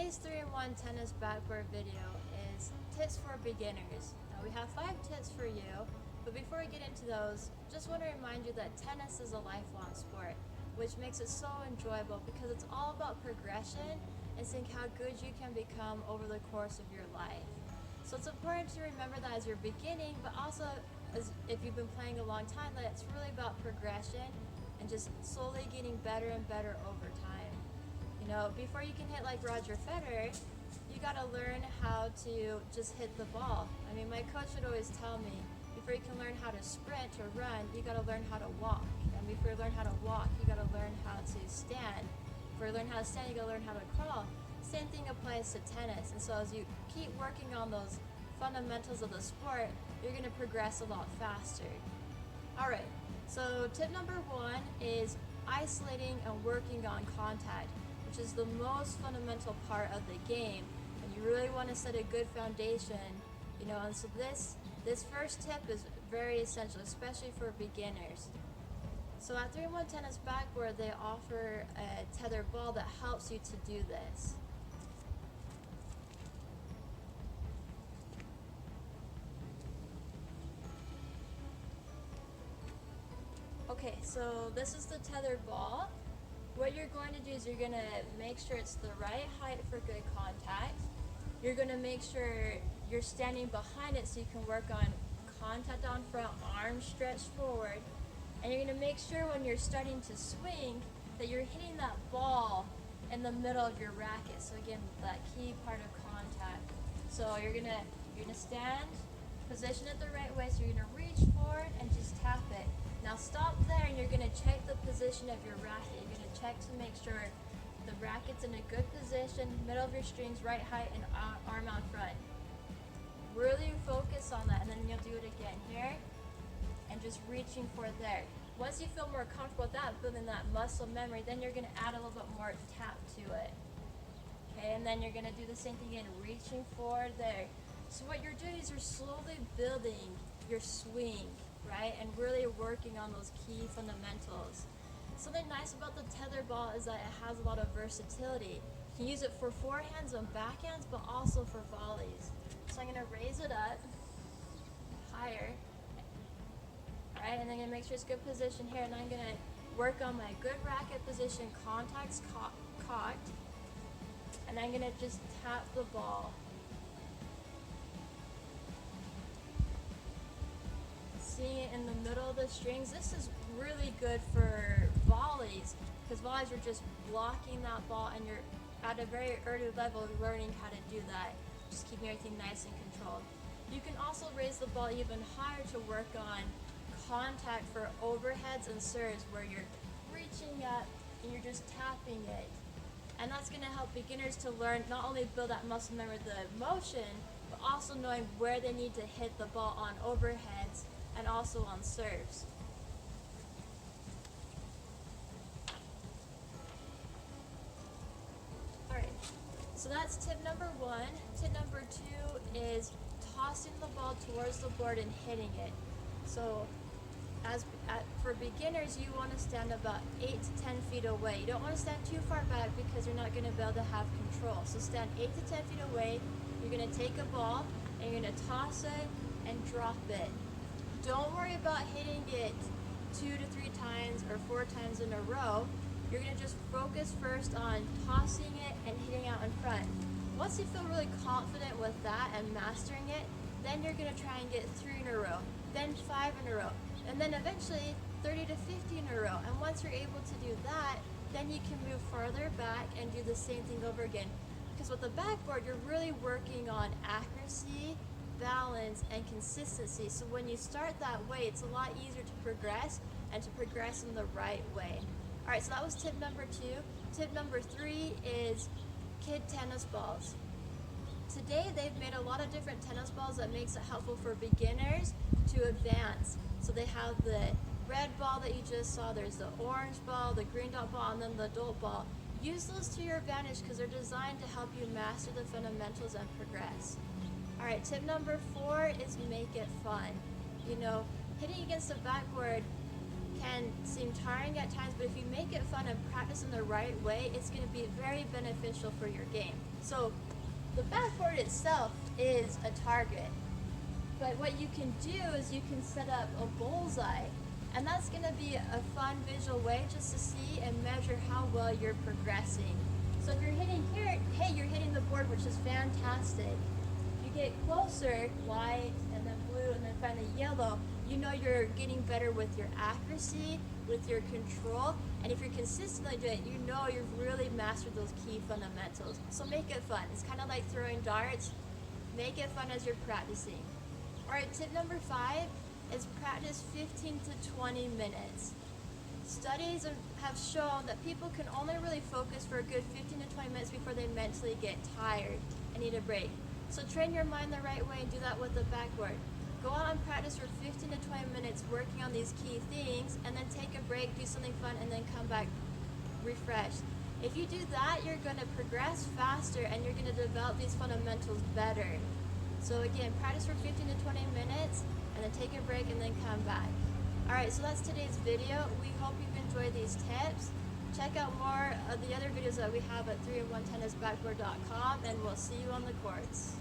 Today's 3-in-1 tennis backboard video is tips for beginners. Now we have 5 tips for you, but before we get into those, just want to remind you that tennis is a lifelong sport, which makes it so enjoyable because it's all about progression and seeing how good you can become over the course of your life. So it's important to remember that as you're beginning, but also as if you've been playing a long time, that it's really about progression and just slowly getting better and better over time. You know, before you can hit like Roger Federer, you gotta learn how to just hit the ball. I mean, my coach would always tell me, before you can learn how to sprint or run, you gotta learn how to walk. And before you learn how to walk, you gotta learn how to stand. Before you learn how to stand, you gotta learn how to crawl. Same thing applies to tennis. And so as you keep working on those fundamentals of the sport, you're gonna progress a lot faster. Alright, so tip number 1 is isolating and working on contact, which is the most fundamental part of the game, and you really want to set a good foundation, you know, and so this first tip is very essential, especially for beginners. So at 3-in-1 Tennis Backboard, they offer a tethered ball that helps you to do this. Okay, so this is the tethered ball. What you're going to do is you're going to make sure it's the right height for good contact. You're going to make sure you're standing behind it so you can work on contact on front, arms stretched forward. And you're going to make sure when you're starting to swing that you're hitting that ball in the middle of your racket. So again, that key part of contact. So you're going to stand, position it the right way, so you're going to reach forward and just tap it. Now stop there and you're going to check the position of your racket. You're going to check to make sure the racket's in a good position, middle of your strings, right height, and arm out front. Really focus on that, and then you'll do it again here and just reaching for there. Once you feel more comfortable with that, building that muscle memory, then you're going to add a little bit more tap to it. Okay, and then you're going to do the same thing again, reaching forward there. So what you're doing is you're slowly building your swing, right, and really working on those key fundamentals. Something nice about the tethered ball is that it has a lot of versatility. You can use it for forehands and backhands, but also for volleys. So I'm going to raise it up higher, alright, and then I'm going to make sure it's good position here, and I'm going to work on my good racket position, contacts cocked, and I'm going to just tap the ball. Seeing it in the middle of the strings, this is really good for volleys, because volleys are just blocking that ball and you're at a very early level learning how to do that, just keeping everything nice and controlled. You can also raise the ball even higher to work on contact for overheads and serves, where you're reaching up and you're just tapping it. And that's going to help beginners to learn, not only build that muscle memory of the motion, but also knowing where they need to hit the ball on overheads and also on serves. Alright, so that's tip number 1. Tip number 2 is tossing the ball towards the board and hitting it. So for beginners, you want to stand about 8 to 10 feet away. You don't want to stand too far back because you're not going to be able to have control. So stand 8 to 10 feet away. You're going to take a ball and you're going to toss it and drop it. Don't worry about hitting it 2 to 3 times or 4 times in a row. You're going to just focus first on tossing it and hitting out in front. Once you feel really confident with that and mastering it, then you're going to try and get 3 in a row, then 5 in a row, and then eventually 30 to 50 in a row. And once you're able to do that, then you can move farther back and do the same thing over again. Because with the backboard, you're really working on accuracy, balance, and consistency. So when you start that way, it's a lot easier to progress and to progress in the right way. Alright, so that was tip number 2. Tip number 3 is kid tennis balls. Today they've made a lot of different tennis balls that makes it helpful for beginners to advance. So they have the red ball that you just saw, there's the orange ball, the green dot ball, and then the adult ball. Use those to your advantage because they're designed to help you master the fundamentals and progress. Alright, tip number 4 is make it fun. You know, hitting against the backboard can seem tiring at times, but if you make it fun and practice in the right way, it's going to be very beneficial for your game. So the backboard itself is a target, but what you can do is you can set up a bullseye, and that's going to be a fun visual way just to see and measure how well you're progressing. So if you're hitting here, hey, you're hitting the board, which is fantastic. You get closer, white, and then blue, and then finally yellow, you know you're getting better with your accuracy, with your control, and if you're consistently doing it, you know you've really mastered those key fundamentals. So make it fun. It's kind of like throwing darts. Make it fun as you're practicing. Alright, tip number 5 is practice 15 to 20 minutes. Studies have shown that people can only really focus for a good 15 to 20 minutes before they mentally get tired and need a break. So train your mind the right way and do that with the backboard. Go out and practice for 15 to 20 minutes working on these key things, and then take a break, do something fun, and then come back refreshed. If you do that, you're going to progress faster and you're going to develop these fundamentals better. So again, practice for 15 to 20 minutes, and then take a break and then come back. Alright, so that's today's video. We hope you've enjoyed these tips. Check out more of the other videos that we have at 3in1tennisbackboard.com, and we'll see you on the courts.